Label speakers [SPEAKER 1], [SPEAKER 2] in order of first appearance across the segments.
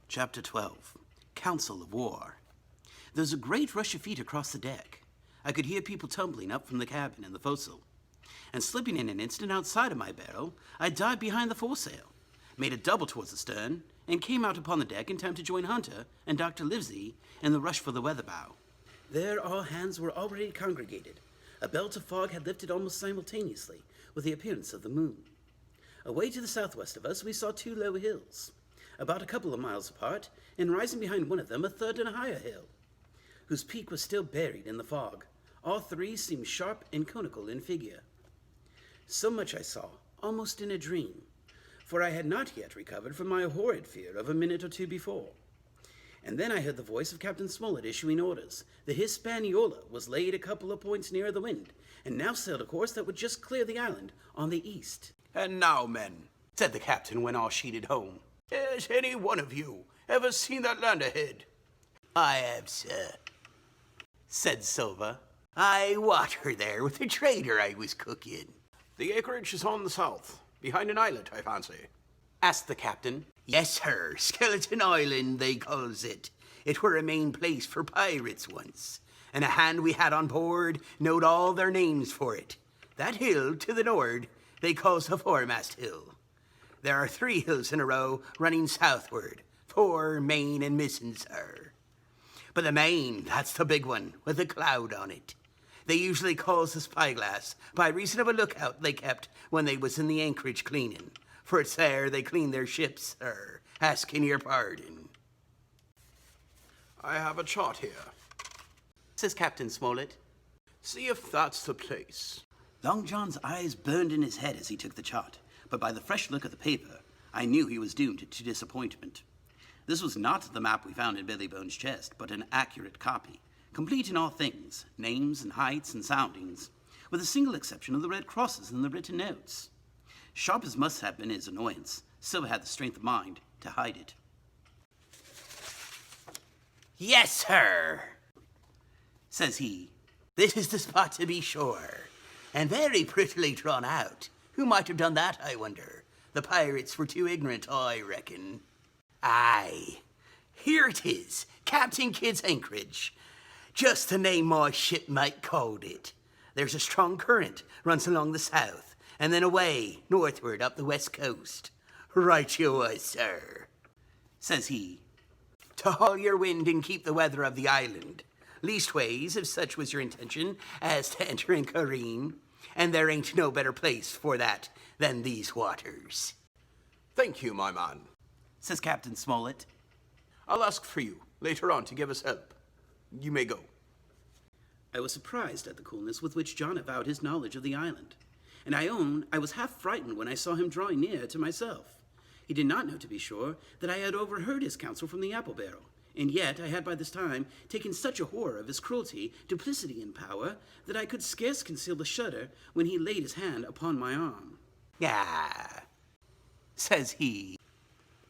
[SPEAKER 1] Chapter 12. Council of War. There was a great rush of feet across the deck. I could hear people tumbling up from the cabin in the forecastle. And slipping in an instant outside of my barrel, I dived behind the foresail, made a double towards the stern, and came out upon the deck in time to join Hunter and Dr. Livesey in the rush for the weather bow. There all hands were already congregated. A belt of fog had lifted almost simultaneously with the appearance of the moon. Away to the southwest of us, we saw two low hills, about a couple of miles apart, and rising behind one of them, a third and a higher hill, whose peak was still buried in the fog. All three seemed sharp and conical in figure. So much I saw, almost in a dream, for I had not yet recovered from my horrid fear of a minute or two before. And then I heard the voice of Captain Smollett issuing orders. The Hispaniola was laid a couple of points nearer the wind, and now sailed a course that would just clear the island on the east.
[SPEAKER 2] "And now, men,"
[SPEAKER 1] said the captain when all sheeted home,
[SPEAKER 2] "has any one of you ever seen that land ahead?"
[SPEAKER 1] "I have, sir," said Silva. "I watched her there with the trader I was cooking."
[SPEAKER 2] "The acreage is on the south, behind an islet, I fancy,"
[SPEAKER 1] asked the captain. "Yes, sir. Skeleton Island, they calls it. It were a main place for pirates once, and a hand we had on board knowed all their names for it. That hill to the nor'ard they calls the Foremast Hill. There are 3 hills in a row running southward, 4 main and missing, sir. But the main, that's the big one, with a cloud on it. They usually calls the spyglass by reason of a lookout they kept when they was in the anchorage cleaning. For it's there they clean their ships, sir, asking your pardon."
[SPEAKER 2] "I have a chart here,"
[SPEAKER 1] says Captain Smollett.
[SPEAKER 2] "See if that's the place."
[SPEAKER 1] Long John's eyes burned in his head as he took the chart, but by the fresh look of the paper, I knew he was doomed to disappointment. This was not the map we found in Billy Bones' chest, but an accurate copy, complete in all things, names and heights and soundings, with a single exception of the red crosses in the written notes. Sharp as must have been his annoyance, Silva had the strength of mind to hide it. "Yes, sir," says he. "This is the spot to be sure, and very prettily drawn out. Who might have done that, I wonder? The pirates were too ignorant, I reckon. Aye, here it is, Captain Kidd's anchorage. Just the name my shipmate called it. There's a strong current runs along the south, and then away northward up the west coast. Right you was, sir," says he, "to haul your wind and keep the weather of the island. Leastways, if such was your intention as to enter and careen, and there ain't no better place for that than these waters."
[SPEAKER 2] "Thank you, my man,"
[SPEAKER 1] says Captain Smollett.
[SPEAKER 2] "I'll ask for you later on to give us help. You may go."
[SPEAKER 1] I was surprised at the coolness with which John avowed his knowledge of the island, and I own I was half frightened when I saw him drawing near to myself. He did not know, to be sure, that I had overheard his counsel from the apple barrel, and yet I had by this time taken such a horror of his cruelty, duplicity, and power that I could scarce conceal the shudder when he laid his hand upon my arm. "Ah," says he,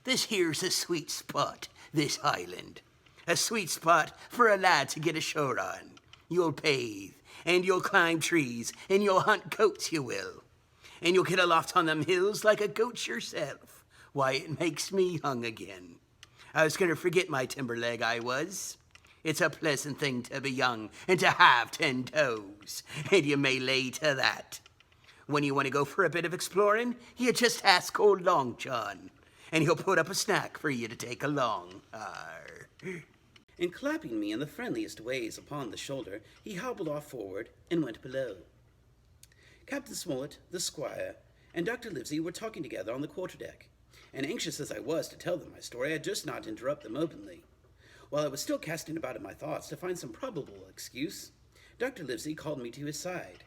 [SPEAKER 1] "this here's a sweet spot, this island. A sweet spot for a lad to get ashore on. You'll bathe, and you'll climb trees, and you'll hunt goats, you will. And you'll get aloft on them hills like a goat yourself. Why, it makes me hung again. I was going to forget my timber leg, I was. It's a pleasant thing to be young and to have 10 toes, and you may lay to that. When you want to go for a bit of exploring, you just ask old Long John, and he'll put up a snack for you to take along." And clapping me in the friendliest ways upon the shoulder, he hobbled off forward and went below. Captain Smollett, the squire, and Dr. Livesey were talking together on the quarterdeck, and anxious as I was to tell them my story, I durst not interrupt them openly. While I was still casting about in my thoughts to find some probable excuse, Dr. Livesey called me to his side.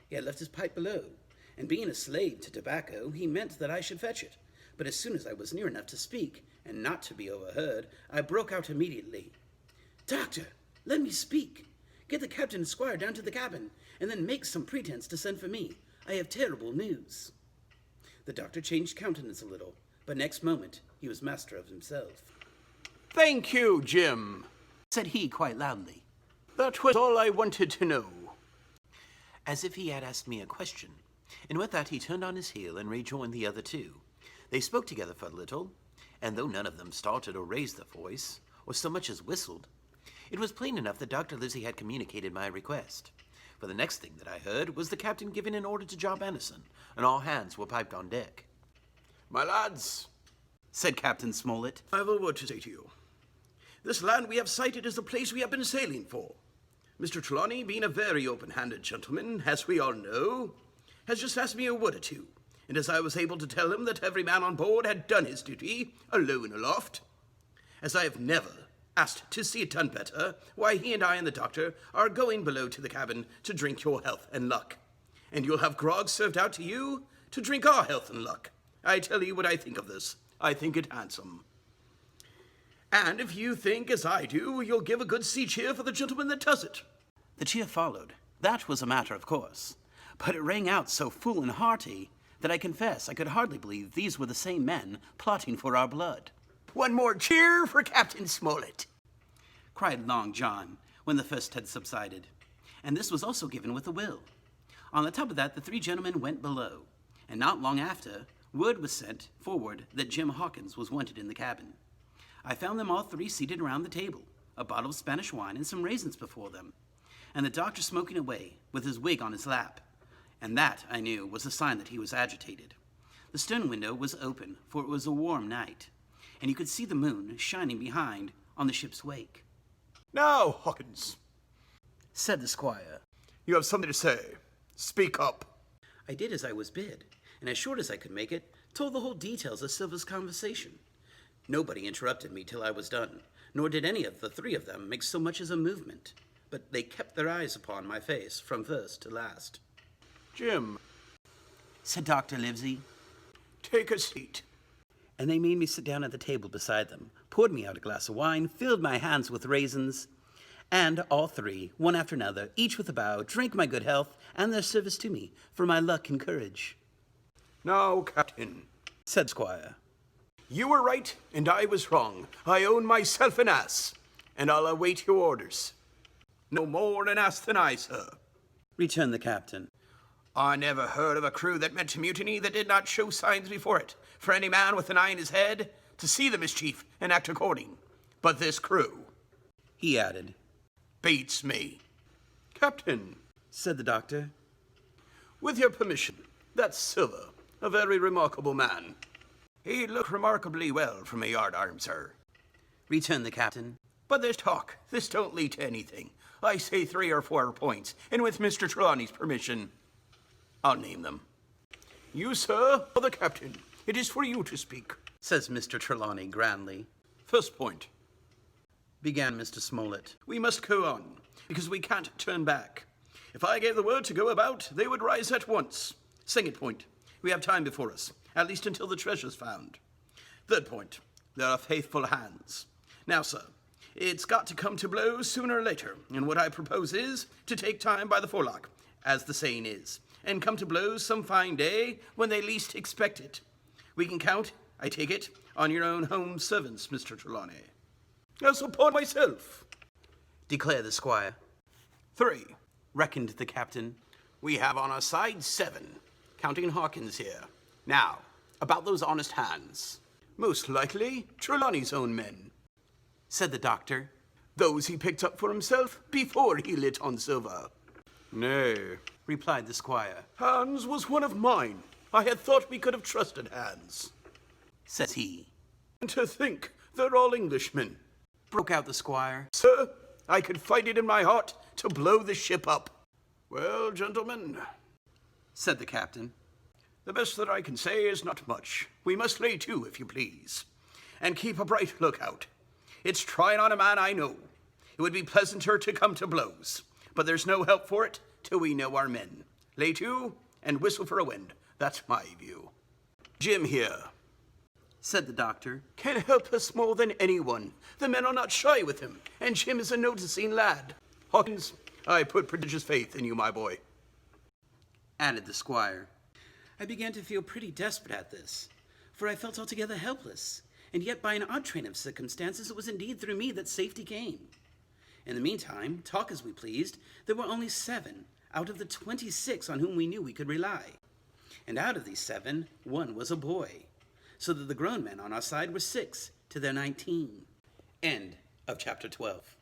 [SPEAKER 1] He had left his pipe below, and being a slave to tobacco, he meant that I should fetch it. But as soon as I was near enough to speak, and not to be overheard, I broke out immediately. "Doctor, let me speak. Get the captain and squire down to the cabin, and then make some pretense to send for me. I have terrible news." The doctor changed countenance a little, but next moment he was master of himself.
[SPEAKER 2] "Thank you, Jim,"
[SPEAKER 1] said he quite loudly.
[SPEAKER 2] "That was all I wanted to know."
[SPEAKER 1] As if he had asked me a question, and with that he turned on his heel and rejoined the other two. They spoke together for a little,
[SPEAKER 3] And though none of them started or raised their voice, or so much as whistled, it was plain enough that Dr. Livesey had communicated my request. For the next thing that I heard was the captain giving an order to Job Anderson, and all hands were piped on deck.
[SPEAKER 2] My lads,
[SPEAKER 1] said Captain Smollett,
[SPEAKER 2] I have a word to say to you. This land we have sighted is the place we have been sailing for. Mr. Trelawney, being a very open-handed gentleman, as we all know, has just asked me a word or two, and as I was able to tell him that every man on board had done his duty, alone aloft, as I have never asked to see it done better, why he and I and the doctor are going below to the cabin to drink your health and luck. And you'll have grog served out to you to drink our health and luck. I tell you what I think of this. I think it handsome. And if you think as I do, you'll give a good sea cheer for the gentleman that does it.
[SPEAKER 1] The cheer followed. That was a matter of course. But it rang out so full and hearty that I confess I could hardly believe these were the same men plotting for our blood.
[SPEAKER 2] One more cheer for Captain Smollett,
[SPEAKER 1] cried Long John when the first had subsided. And this was also given with a will. On the top of that, the three gentlemen went below, and not long after, word was sent forward that Jim Hawkins was wanted in the cabin. I found them all three seated around the table, a bottle of Spanish wine and some raisins before them, and the doctor smoking away with his wig on his lap. And that, I knew, was a sign that he was agitated. The stern window was open, for it was a warm night, and you could see the moon shining behind on the ship's wake.
[SPEAKER 2] Now, Hawkins,
[SPEAKER 1] said the squire,
[SPEAKER 2] you have something to say. Speak up.
[SPEAKER 1] I did as I was bid, and as short as I could make it, told the whole details of Silver's conversation. Nobody interrupted me till I was done, nor did any of the three of them make so much as a movement, but they kept their eyes upon my face from first to last.
[SPEAKER 2] Jim,
[SPEAKER 1] said Dr. Livesey,
[SPEAKER 2] take a seat.
[SPEAKER 1] And they made me sit down at the table beside them, poured me out a glass of wine, filled my hands with raisins, and all three, one after another, each with a bow, drank my good health and their service to me for my luck and courage.
[SPEAKER 2] Now, Captain,
[SPEAKER 1] said Squire,
[SPEAKER 2] you were right and I was wrong. I own myself an ass, and I'll await your orders. No more an ass than I, sir,
[SPEAKER 1] returned the captain.
[SPEAKER 2] I never heard of a crew that meant to mutiny that did not show signs before it, for any man with an eye in his head to see the mischief and act according. But this crew,
[SPEAKER 1] he added,
[SPEAKER 2] beats me. Captain,
[SPEAKER 1] said the doctor,
[SPEAKER 2] with your permission, that's Silver, a very remarkable man. He'd look remarkably well from a yardarm, sir,
[SPEAKER 1] returned the captain.
[SPEAKER 2] But there's talk. This don't lead to anything. I say 3 or 4 points, and with Mr. Trelawney's permission, I'll name them. You, sir, are the captain. It is for you to speak,
[SPEAKER 1] says Mr. Trelawney grandly.
[SPEAKER 2] First point,
[SPEAKER 1] began Mr. Smollett.
[SPEAKER 2] We must go on, because we can't turn back. If I gave the word to go about, they would rise at once. Second point, we have time before us, at least until the treasure's found. Third point, there are faithful hands. Now, sir, it's got to come to blows sooner or later, and what I propose is to take time by the forelock, as the saying is, and come to blows some fine day when they least expect it. We can count, I take it, on your own home servants, Mr. Trelawney. As upon myself,
[SPEAKER 1] declared the squire.
[SPEAKER 2] 3,
[SPEAKER 1] reckoned the captain.
[SPEAKER 2] We have on our side 7, counting Hawkins here. Now, about those honest hands. Most likely, Trelawney's own men,
[SPEAKER 1] said the doctor.
[SPEAKER 2] Those he picked up for himself before he lit on Silver.
[SPEAKER 3] Nay,
[SPEAKER 1] replied the squire.
[SPEAKER 2] Hans was one of mine. I had thought we could have trusted Hans,
[SPEAKER 1] says he.
[SPEAKER 2] And to think they're all Englishmen,
[SPEAKER 1] broke out the squire.
[SPEAKER 2] Sir, I could fight it in my heart to blow the ship up. Well, gentlemen,
[SPEAKER 1] said the captain,
[SPEAKER 2] the best that I can say is not much. We must lay to, if you please, and keep a bright lookout. It's trying on a man I know. It would be pleasanter to come to blows, but there's no help for it till we know our men. Lay to and whistle for a wind. That's my view. Jim here,
[SPEAKER 1] said the doctor,
[SPEAKER 2] can help us more than anyone. The men are not shy with him, and Jim is a noticing lad. Hawkins, I put prodigious faith in you, my boy,
[SPEAKER 1] added the squire. I began to feel pretty desperate at this, for I felt altogether helpless, and yet by an odd train of circumstances it was indeed through me that safety came. In the meantime, talk as we pleased, there were only 7 out of the 26 on whom we knew we could rely. And out of these 7, 1 was a boy. so that the grown men on our side were 6 to their 19. End of chapter 12.